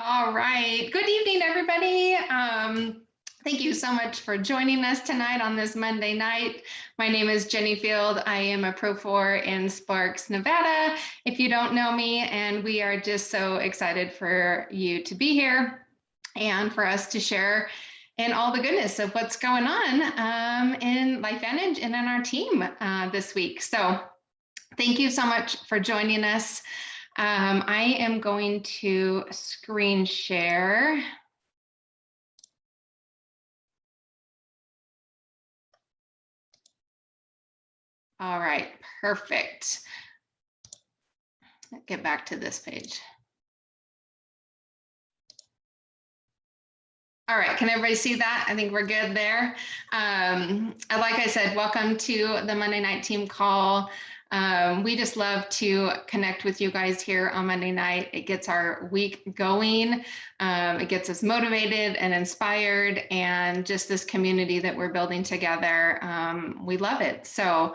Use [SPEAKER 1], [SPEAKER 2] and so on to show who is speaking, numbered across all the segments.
[SPEAKER 1] All right. Good evening, everybody. Thank you so much for joining us tonight on this Monday night. My name is Jenny Field. I am a Pro 4 in Sparks, Nevada, if you don't know me, and we are just so excited for you to be here and for us to share in all the goodness of what's going on in LifeVantage and in our team this week. So thank you so much for joining us. I am going to screen share. All right, perfect. Let's get back to this page. All right, can everybody see that? I think we're good there. Like I said, welcome to the Monday night team call. We just love to connect with you guys here on Monday night. It gets our week going. It gets us motivated and inspired, and just this community that we're building together. We love it. So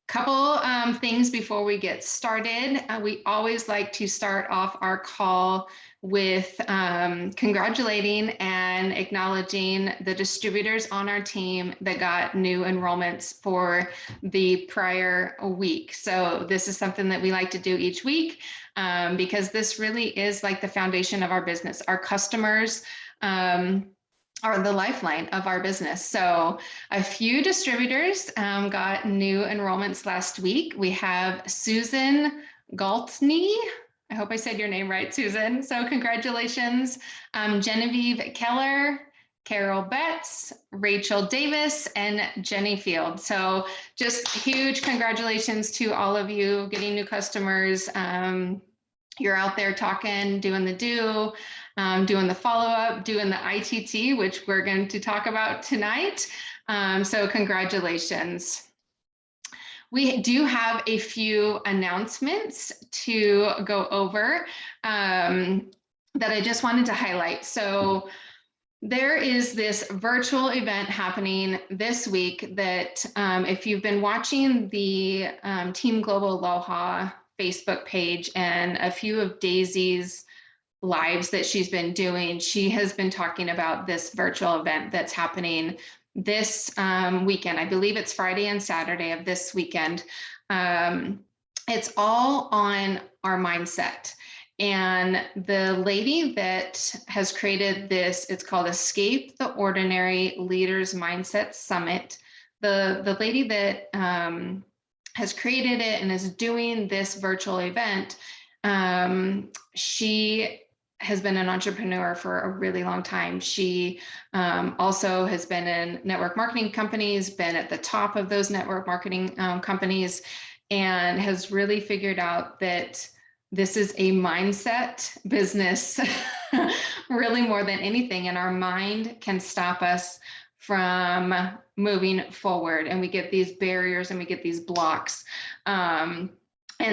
[SPEAKER 1] couple things before we get started. We always like to start off our call with congratulating and acknowledging the distributors on our team that got new enrollments for the prior week. So this is something that we like to do each week because this really is like the foundation of our business. Our customers are the lifeline of our business. So a few distributors got new enrollments last week. We have Susan Galtney. I hope I said your name right, Susan. So congratulations. Genevieve Keller, Carol Betts, Rachel Davis, and Jenny Field. So just huge congratulations to all of you getting new customers. You're out there talking, doing the doing the follow-up, doing the ITT, which we're going to talk about tonight. So congratulations. We do have a few announcements to go over that I just wanted to highlight. So there is this virtual event happening this week that if you've been watching the Team Global Aloha Facebook page and a few of Daisy's lives that she's been doing, she has been talking about this virtual event that's happening this weekend. I believe it's Friday and Saturday of this weekend. It's all on our mindset. And the lady that has created this, it's called Escape the Ordinary Leaders Mindset Summit. The lady that has created it and is doing this virtual event, she has been an entrepreneur for a really long time. She also has been in network marketing companies, been at the top of those network marketing companies, and has really figured out that this is a mindset business, really more than anything. And our mind can stop us from moving forward. And we get these barriers and we get these blocks. And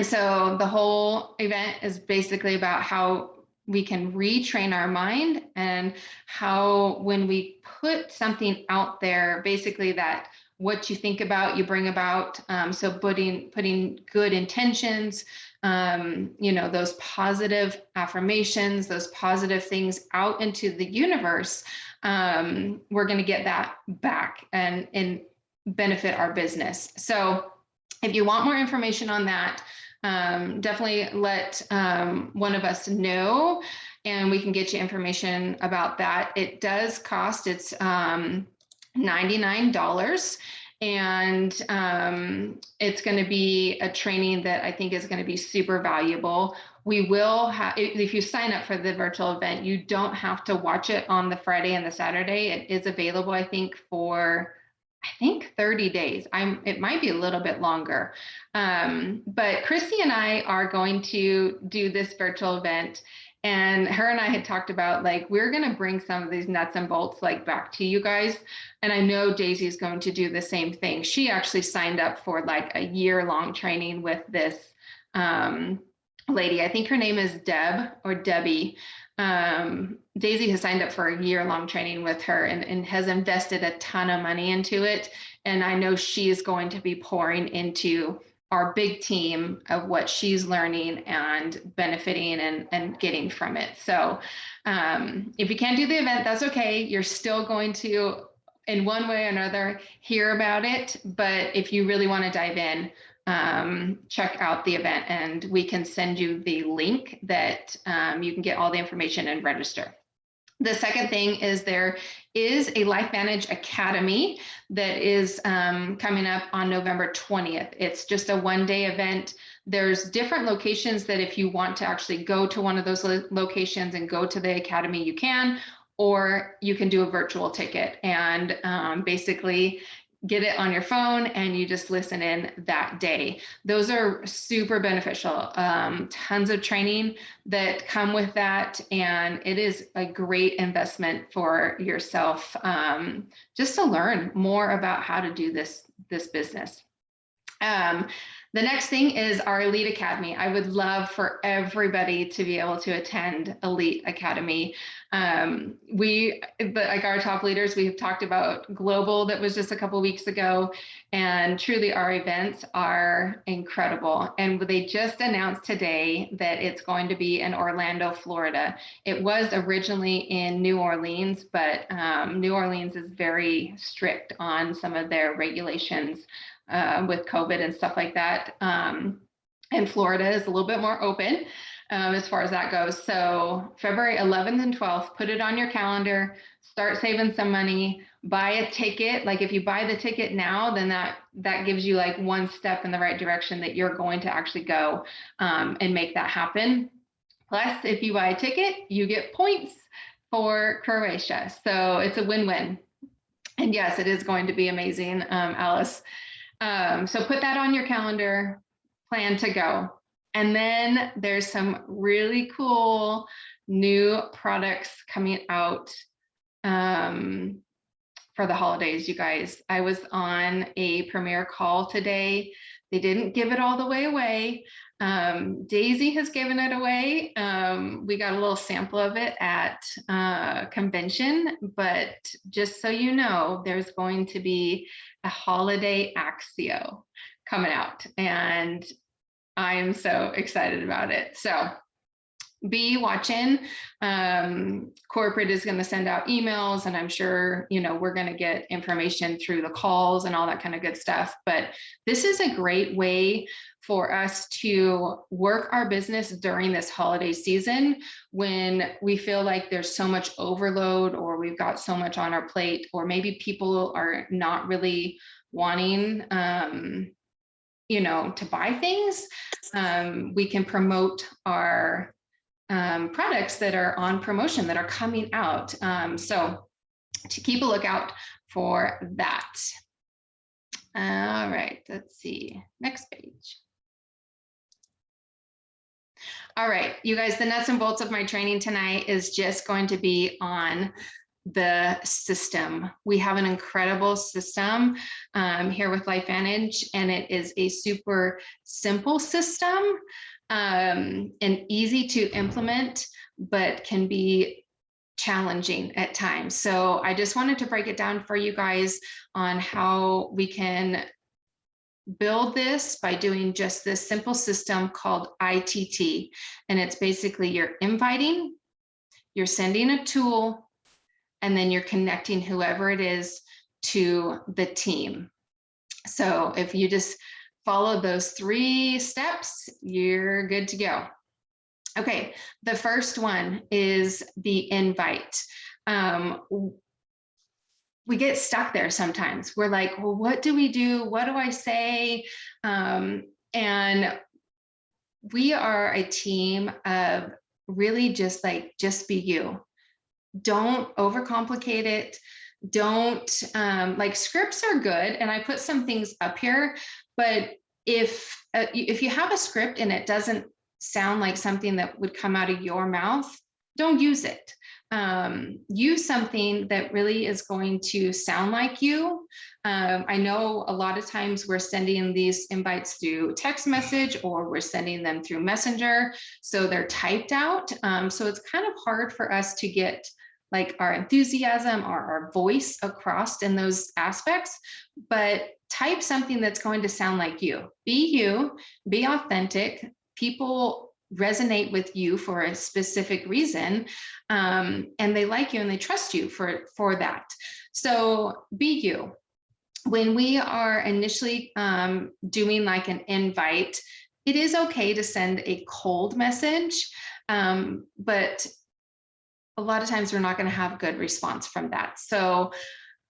[SPEAKER 1] so the whole event is basically about how we can retrain our mind, and how when we put something out there, basically that what you think about, you bring about. So putting good intentions, those positive affirmations, those positive things out into the universe, we're going to get that back and benefit our business. So if you want more information on that, definitely let one of us know, and we can get you information about that. It does cost, it's $99, and it's going to be a training that I think is going to be super valuable. We will have, if you sign up for the virtual event, you don't have to watch it on the Friday and the Saturday. It is available, I think, for 30 days. It might be a little bit longer. But Christy and I are going to do this virtual event, and her and I had talked about, like, we're going to bring some of these nuts and bolts like back to you guys. And I know Daisy is going to do the same thing. She actually signed up for like a year-long training with this lady. I think her name is Deb or Debbie. Daisy has signed up for a year-long training with her and has invested a ton of money into it. And I know she is going to be pouring into our big team of what she's learning and benefiting and getting from it. So if you can't do the event, that's okay. You're still going to, in one way or another, hear about it. But if you really want to dive in, check out the event, and we can send you the link that you can get all the information and register. The second thing is there is a LifeVantage Academy that is coming up on November 20th. It's just a one-day event. There's different locations that if you want to actually go to one of those locations and go to the academy, you can, or you can do a virtual ticket and basically get it on your phone and you just listen in that day. Those are super beneficial. Tons of training that come with that. And it is a great investment for yourself, just to learn more about how to do this business. The next thing is our Elite Academy. I would love for everybody to be able to attend Elite Academy. Like our top leaders, we've talked about Global, that was just a couple weeks ago, and truly our events are incredible. And they just announced today that it's going to be in Orlando, Florida. It was originally in New Orleans, but New Orleans is very strict on some of their regulations with COVID and stuff like that. And Florida is a little bit more open as far as that goes. So February 11th and 12th, put it on your calendar, start saving some money, buy a ticket. Like if you buy the ticket now, then that gives you like one step in the right direction that you're going to actually go and make that happen. Plus, if you buy a ticket, you get points for Croatia. So it's a win-win. And yes, it is going to be amazing, Alice. So put that on your calendar, plan to go. And then there's some really cool new products coming out for the holidays, you guys. I was on a premiere call today. They didn't give it all the way away. Daisy has given it away. We got a little sample of it at convention, but just so you know, there's going to be a holiday Axio coming out, and I'm so excited about it. So be watching. Corporate is going to send out emails, and I'm sure, we're going to get information through the calls and all that kind of good stuff. But this is a great way for us to work our business during this holiday season when we feel like there's so much overload, or we've got so much on our plate, or maybe people are not really wanting to buy things. We can promote our products that are on promotion, that are coming out. So to keep a lookout for that. All right, let's see, next page. All right, you guys, the nuts and bolts of my training tonight is just going to be on the system. We have an incredible system here with LifeVantage, and it is a super simple system and easy to implement, but can be challenging at times. So I just wanted to break it down for you guys on how we can build this by doing just this simple system called ITT. And it's basically you're inviting, you're sending a tool, and then you're connecting whoever it is to the team. So if you just follow those 3 steps, you're good to go. Okay, the first one is the invite. We get stuck there sometimes. We're like, well, what do we do? What do I say? And we are a team of really just be you. Don't overcomplicate it. Don't like, scripts are good, and I put some things up here, but if you have a script and it doesn't sound like something that would come out of your mouth, don't use it. Use something that really is going to sound like you. I know a lot of times we're sending these invites through text message, or we're sending them through Messenger, so they're typed out. So it's kind of hard for us to get like our enthusiasm or our voice across in those aspects. But type something that's going to sound like you. You, be authentic. People resonate with you for a specific reason, and they like you and they trust you for that. So be you. When we are initially doing like an invite, it is okay to send a cold message, but a lot of times we're not going to have good response from that. So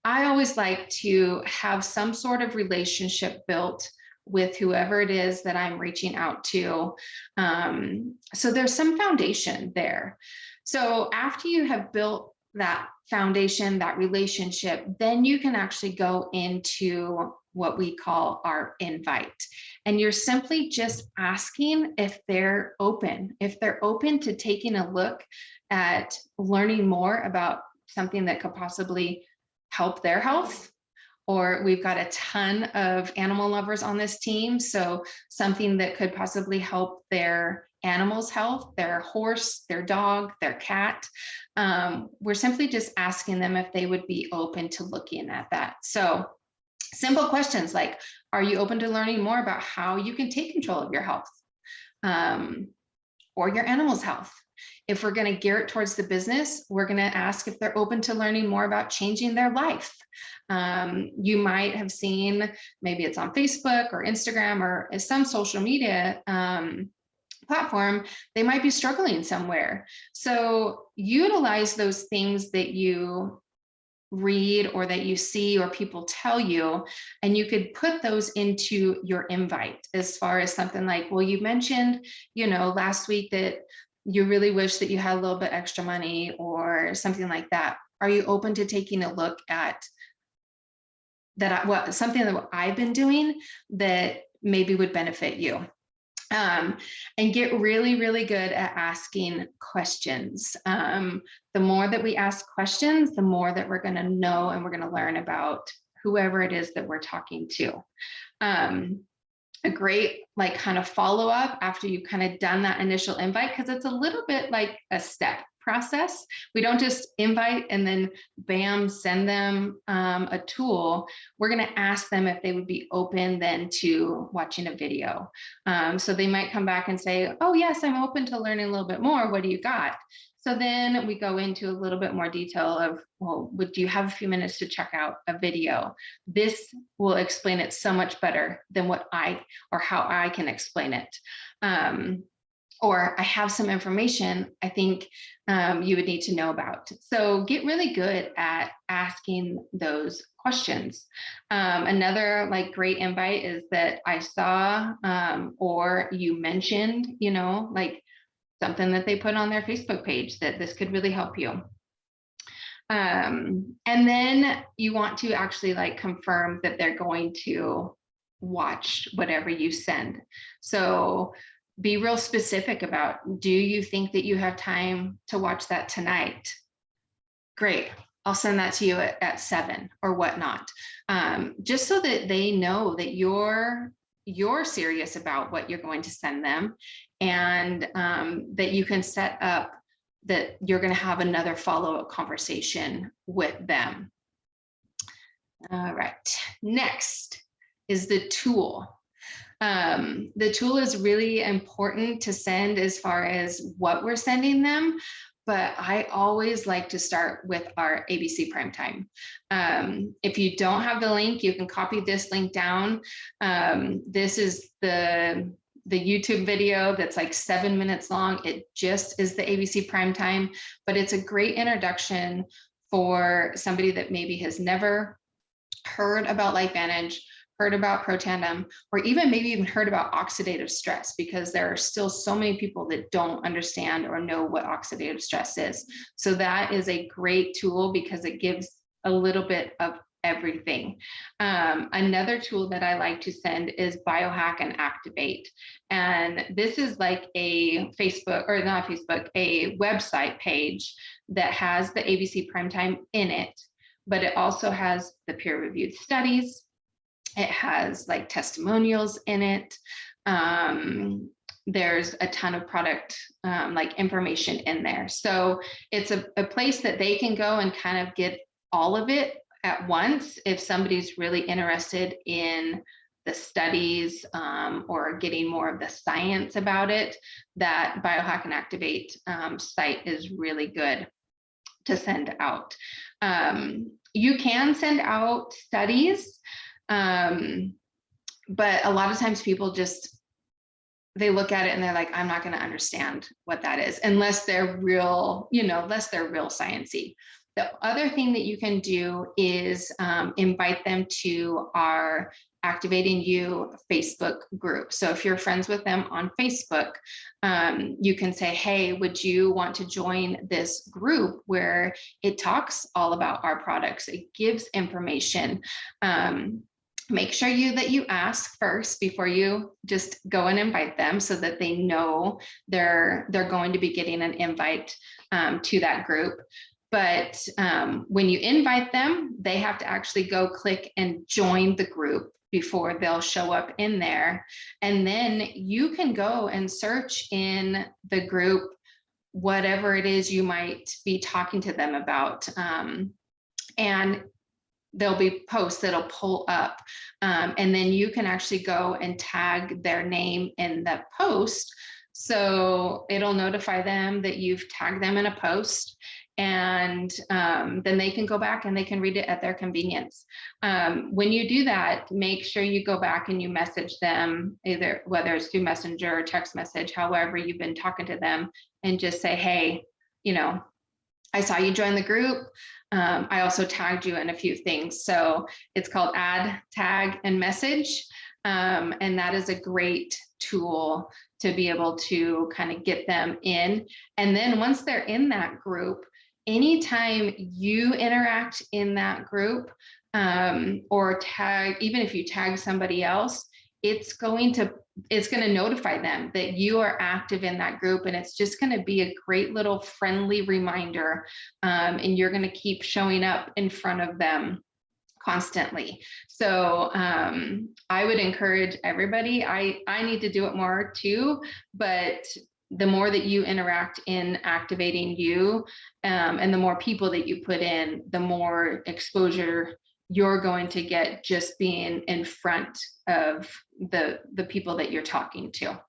[SPEAKER 1] I always like to have some sort of relationship built with whoever it is that I'm reaching out to. So there's some foundation there. So after you have built that foundation, that relationship, then you can actually go into what we call our invite. And you're simply just asking if they're open to taking a look at learning more about something that could possibly help their health. Or we've got a ton of animal lovers on this team, so something that could possibly help their animal's health, their horse, their dog, their cat. We're simply just asking them if they would be open to looking at that. So simple questions like, are you open to learning more about how you can take control of your health or your animal's health? If we're going to gear it towards the business, we're going to ask if they're open to learning more about changing their life. You might have seen, maybe it's on Facebook or Instagram or some social media platform, they might be struggling somewhere. So utilize those things that you read or that you see or people tell you, and you could put those into your invite as far as something like, well, you mentioned, last week that you really wish that you had a little bit extra money or something like that. Are you open to taking a look at that? Something that I've been doing that maybe would benefit you. And get really, really good at asking questions. The more that we ask questions, the more that we're going to know and we're going to learn about whoever it is that we're talking to. A great kind of follow up after you've kind of done that initial invite, because it's a little bit like a step process. We don't just invite and then bam, send them a tool. We're going to ask them if they would be open then to watching a video. So they might come back and say, oh yes, I'm open to learning a little bit more. What do you got? So then we go into a little bit more detail of, well, do you have a few minutes to check out a video? This will explain it so much better than how I can explain it. Or I have some information I think you would need to know about. So get really good at asking those questions. Another great invite is that I saw or you mentioned, something that they put on their Facebook page that this could really help you. And then you want to actually confirm that they're going to watch whatever you send. So be real specific about, do you think that you have time to watch that tonight? Great, I'll send that to you at 7 or whatnot. Just so that they know that you're serious about what you're going to send them, and that you can set up that you're going to have another follow-up conversation with them. All right, next is the tool. The tool is really important to send as far as what we're sending them, but I always like to start with our ABC Primetime. If you don't have the link, you can copy this link down. This is the YouTube video that's 7 minutes long. It just is the ABC Primetime, but it's a great introduction for somebody that maybe has never heard about LifeVantage, heard about Protandim, or maybe even heard about oxidative stress, because there are still so many people that don't understand or know what oxidative stress is. So that is a great tool because it gives a little bit of everything. Another tool that I like to send is Biohack and Activate. And this is a Facebook, or not Facebook, a website page that has the ABC Primetime in it, but it also has the peer-reviewed studies. It has testimonials in it. There's a ton of product information in there. So it's a place that they can go and kind of get all of it at once. If somebody's really interested in the studies or getting more of the science about it, that Biohack and Activate site is really good to send out. You can send out studies, but a lot of times people they look at it and they're like, I'm not going to understand what that is unless they're real, unless they're real sciencey. The other thing that you can do is invite them to our Activating You Facebook group. So if you're friends with them on Facebook, you can say, hey, would you want to join this group where it talks all about our products? It gives information. Make sure that you ask first before you just go and invite them, so that they know they're going to be getting an invite to that group. But when you invite them, they have to actually go click and join the group before they'll show up in there. And then you can go and search in the group whatever it is you might be talking to them about. And there'll be posts that'll pull up, and then you can actually go and tag their name in the post. So it'll notify them that you've tagged them in a post, and then they can go back and they can read it at their convenience. When you do that, make sure you go back and you message them, either whether it's through Messenger or text message, however you've been talking to them, and just say, hey, I saw you join the group. I also tagged you in a few things. So it's called Add, Tag, and Message. And that is a great tool to be able to kind of get them in. And then once they're in that group, anytime you interact in that group, or tag, even if you tag somebody else, it's going to notify them that you are active in that group, and it's just going to be a great little friendly reminder, and you're going to keep showing up in front of them constantly. So I would encourage everybody. I need to do it more too, but the more that you interact in Activating You, and the more people that you put in, the more exposure you're going to get just being in front of the people that you're talking to.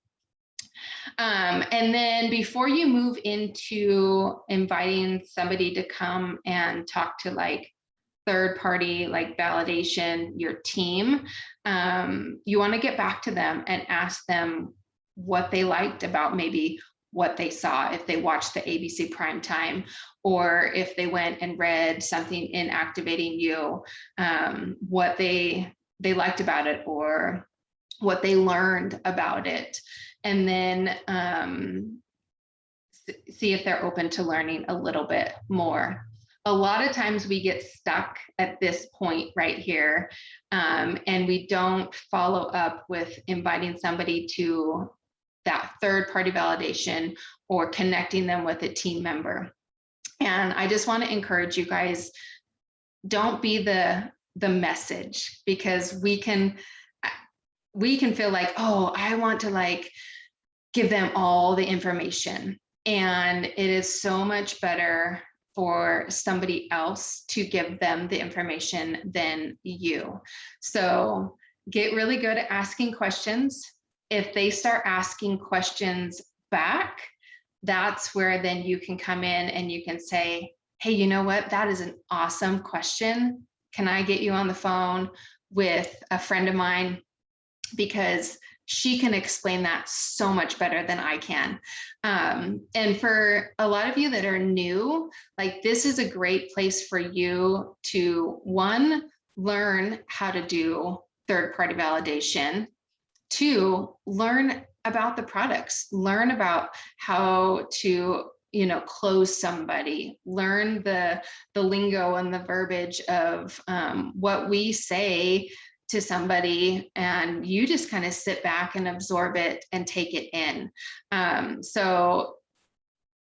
[SPEAKER 1] And then before you move into inviting somebody to come and talk to like third party, like validation, your team, you want to get back to them and ask them what they liked about maybe what they saw, if they watched the ABC primetime, or if they went and read something in Activating You, what they liked about it or what they learned about it. And then see if they're open to learning a little bit more. A lot of times we get stuck at this point right here, and we don't follow up with inviting somebody to that third-party validation or connecting them with a team member. And I just want to encourage you guys, don't be the message, because we can feel like, oh, I want to like give them all the information. And it is so much better for somebody else to give them the information than you. So get really good at asking questions. If they start asking questions back, that's where then you can come in and you can say, hey, you know what? That is an awesome question. Can I get you on the phone with a friend of mine? Because she can explain that so much better than I can. And for a lot of you that are new, like this is a great place for you to, one, learn how to do third-party validation, two, learn about the products, learn about how to, close somebody, learn the lingo and the verbiage of what we say to somebody, and you just kind of sit back and absorb it and take it in. So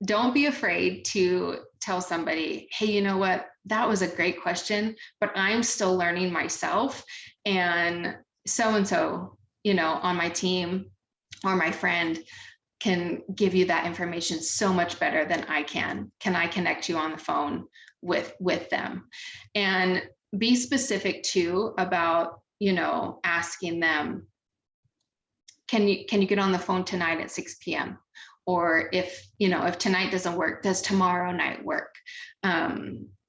[SPEAKER 1] don't be afraid to tell somebody, hey, you know what, that was a great question, but I'm still learning myself, and so, on my team or my friend can give you that information so much better than I can. Can I connect you on the phone with them? And be specific too about, asking them, can you get on the phone tonight at 6 p.m.? Or if tonight doesn't work, does tomorrow night work?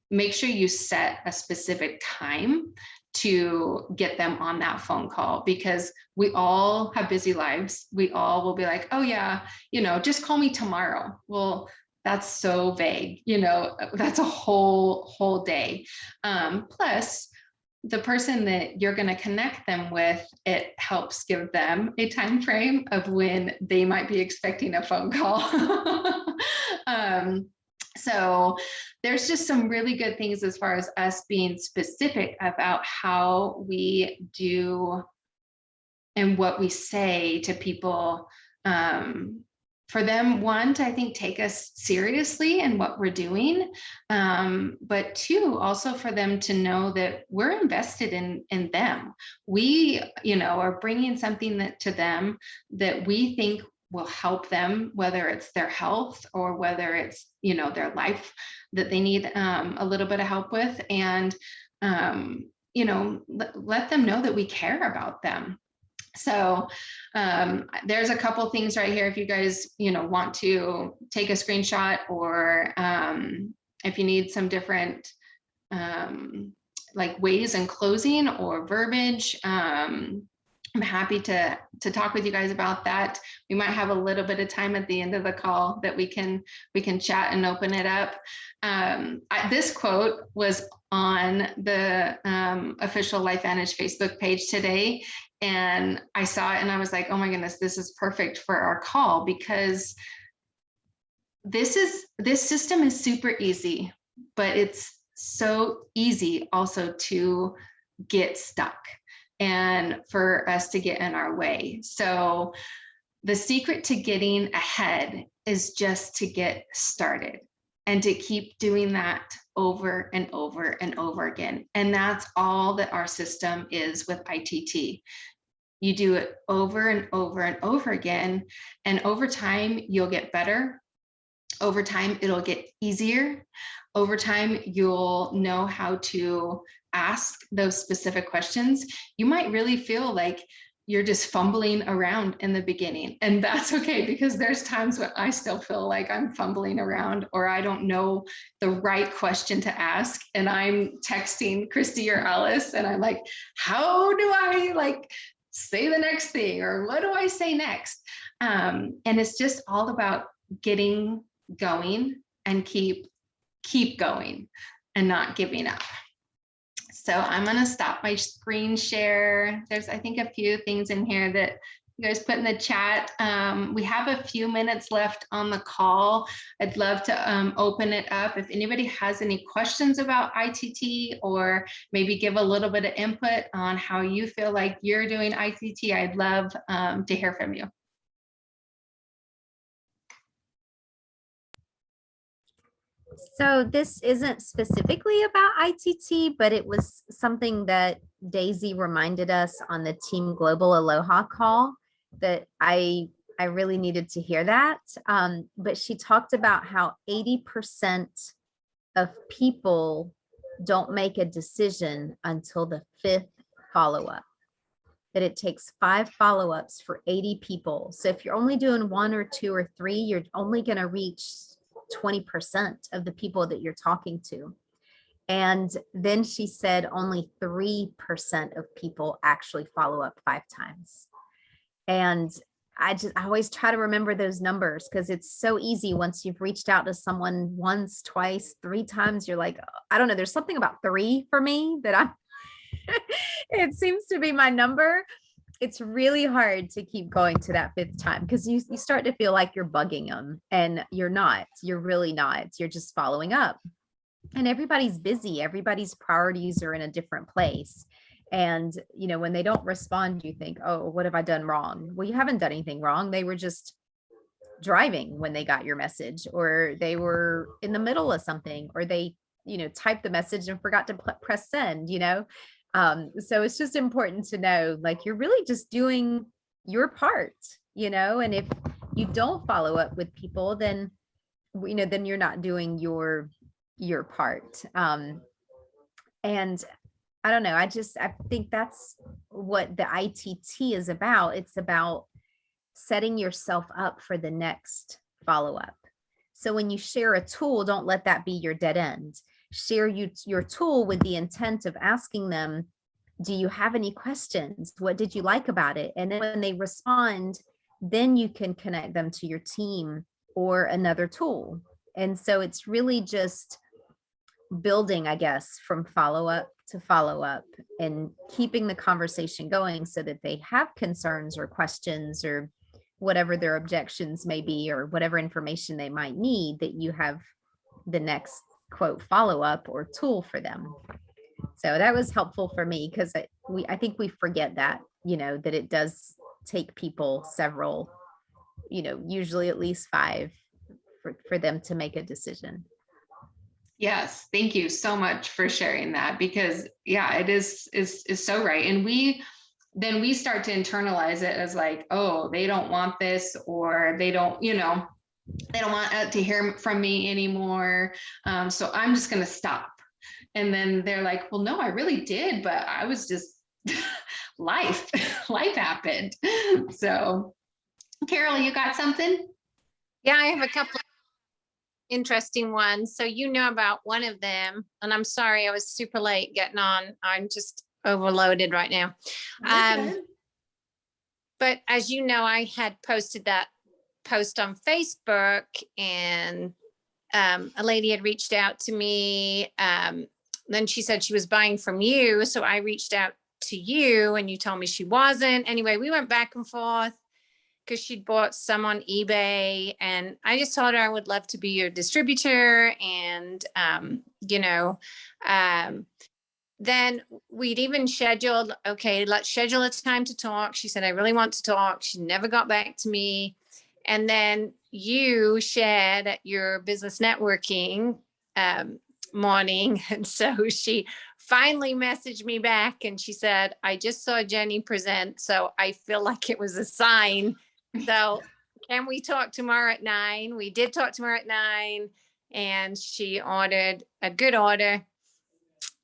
[SPEAKER 1] Make sure you set a specific time to get them on that phone call, because we all have busy lives. We all will be like, oh yeah, just call me tomorrow. Well, that's so vague, that's a whole day. Plus, the person that you're going to connect them with, it helps give them a time frame of when they might be expecting a phone call. So there's just some really good things as far as us being specific about how we do and what we say to people, for them, one, to, I think, take us seriously in what we're doing, but two, also for them to know that we're invested in them. We, are bringing something to them that we think will help them, whether it's their health or whether it's, their life that they need a little bit of help with. And, let them know that we care about them. So there's a couple things right here. If you guys, want to take a screenshot, or if you need some different like ways in closing or verbiage, I'm happy to talk with you guys about that. We might have a little bit of time at the end of the call that we can chat and open it up. This quote was on the official LifeVantage Facebook page today, and I saw it and I was like, oh my goodness, this is perfect for our call, because this system is super easy, but it's so easy also to get stuck and for us to get in our way. So the secret to getting ahead is just to get started and to keep doing that over and over and over again. And that's all that our system is with ITT. You do it over and over and over again, and over time, you'll get better. Over time, it'll get easier. Over time, you'll know how to ask those specific questions. You might really feel like you're just fumbling around in the beginning, and that's okay, because there's times when I still feel like I'm fumbling around, or I don't know the right question to ask, and I'm texting Christy or Alice, and I'm like, how do I say the next thing, or what do I say next? And it's just all about getting going and keep going and not giving up. So I'm going to stop my screen share. There's, I think, a few things in here that you guys put in the chat. We have a few minutes left on the call. I'd love to open it up. If anybody has any questions about ITT, or maybe give a little bit of input on how you feel like you're doing ITT, I'd love to hear from you.
[SPEAKER 2] So this isn't specifically about ITT, but it was something that Daisy reminded us on the Team Global Aloha call that I really needed to hear that. But she talked about how 80% of people don't make a decision until the 5th follow-up, that it takes 5 follow-ups for 80 people. So if you're only doing 1 or 2 or 3, you're only going to reach 20% of the people that you're talking to. And then she said only 3% of people actually follow up 5 times. And I always try to remember those numbers, because it's so easy once you've reached out to someone once, twice, 3 times, you're like, I don't know, there's something about 3 for me that I'm it seems to be my number. It's really hard to keep going to that 5th time, because you start to feel like you're bugging them, and you're not. You're really not. You're just following up. And everybody's busy. Everybody's priorities are in a different place. And, when they don't respond, you think, oh, what have I done wrong? Well, you haven't done anything wrong. They were just driving when they got your message, or they were in the middle of something, or they, typed the message and forgot to press send, So it's just important to know, like, you're really just doing your part, and if you don't follow up with people, then, then you're not doing your part. And I don't know. I think that's what the ITT is about. It's about setting yourself up for the next follow-up. So when you share a tool, don't let that be your dead end. Share your tool with the intent of asking them, do you have any questions? What did you like about it? And then when they respond, then you can connect them to your team or another tool. And so it's really just building, I guess, from follow-up to follow-up and keeping the conversation going so that they have concerns or questions or whatever their objections may be or whatever information they might need, that you have the next quote follow-up or tool for them. So that was helpful for me because I think we forget that, that it does take people several, usually at least 5 for them to make a decision.
[SPEAKER 1] Yes, thank you so much for sharing that, because yeah, it is so right. And then we start to internalize it as like, oh, they don't want this, or they don't want to hear from me anymore. So I'm just going to stop. And then they're like, well, no, I really did, but I was just life happened. So Carol, you got something?
[SPEAKER 3] Yeah, I have a couple of interesting ones. So about one of them, and I'm sorry I was super late getting on. I'm just overloaded right now. But as you know, I had posted that post on Facebook, and a lady had reached out to me. Then she said she was buying from you. So I reached out to you and you told me she wasn't. Anyway, we went back and forth because she'd bought some on eBay, and I just told her I would love to be your distributor. And, then we'd even scheduled, okay, let's schedule a time to talk. She said, I really want to talk. She never got back to me. And then you shared at your business networking morning. And so she finally messaged me back and she said, I just saw Jenny present, so I feel like it was a sign. So can we talk tomorrow at 9? We did talk tomorrow at 9, and she ordered a good order.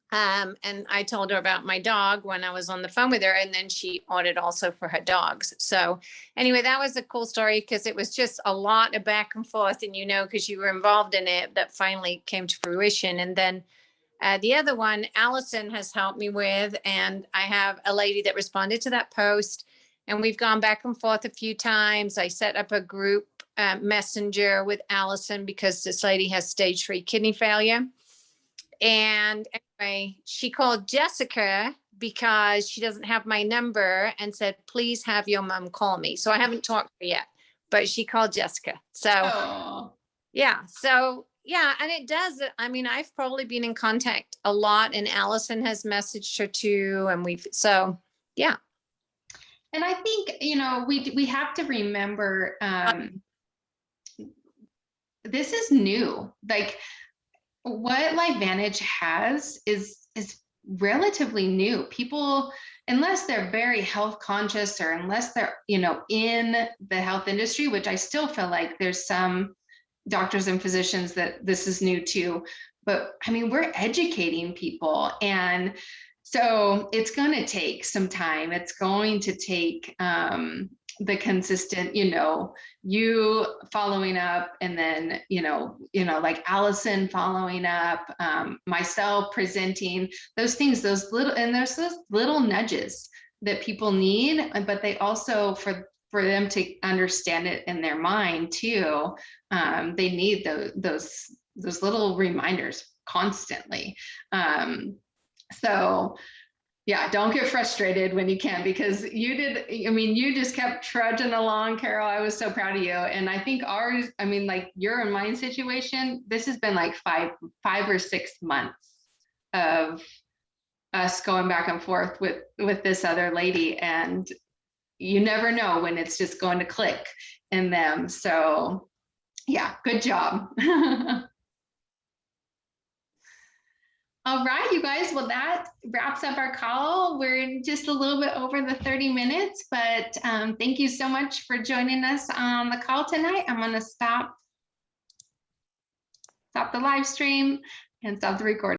[SPEAKER 3] And I told her about my dog when I was on the phone with her, and then she ordered also for her dogs. So anyway, that was a cool story because it was just a lot of back and forth, and because you were involved in it, that finally came to fruition. And then the other one, Allison has helped me with, and I have a lady that responded to that post, and we've gone back and forth a few times. I set up a group messenger with Allison because this lady has stage 3 kidney failure. And anyway, she called Jessica because she doesn't have my number and said, please have your mom call me. So I haven't talked to her yet, but she called Jessica. So, yeah. So, yeah. And it does. I mean, I've probably been in contact a lot, and Allison has messaged her too. And yeah.
[SPEAKER 1] And I think, we have to remember, this is new. Like, what LifeVantage has is relatively new. People, unless they're very health conscious, or unless they're, in the health industry, which I still feel like there's some doctors and physicians that this is new to, but I mean, we're educating people. And so it's going to take some time. It's going to take the consistent, you following up, and then, like Allison following up, myself presenting those things, there's those little nudges that people need, but they also, for them to understand it in their mind too, they need those little reminders constantly. So yeah, don't get frustrated when you can, because you just kept trudging along, Carol. I was so proud of you. And I think like your and mine situation, this has been like 5 or 6 months of us going back and forth with this other lady. And you never know when it's just going to click in them. So yeah, good job. All right, you guys. Well, that wraps up our call. We're just a little bit over the 30 minutes, but thank you so much for joining us on the call tonight. I'm going to stop the live stream and stop the recording.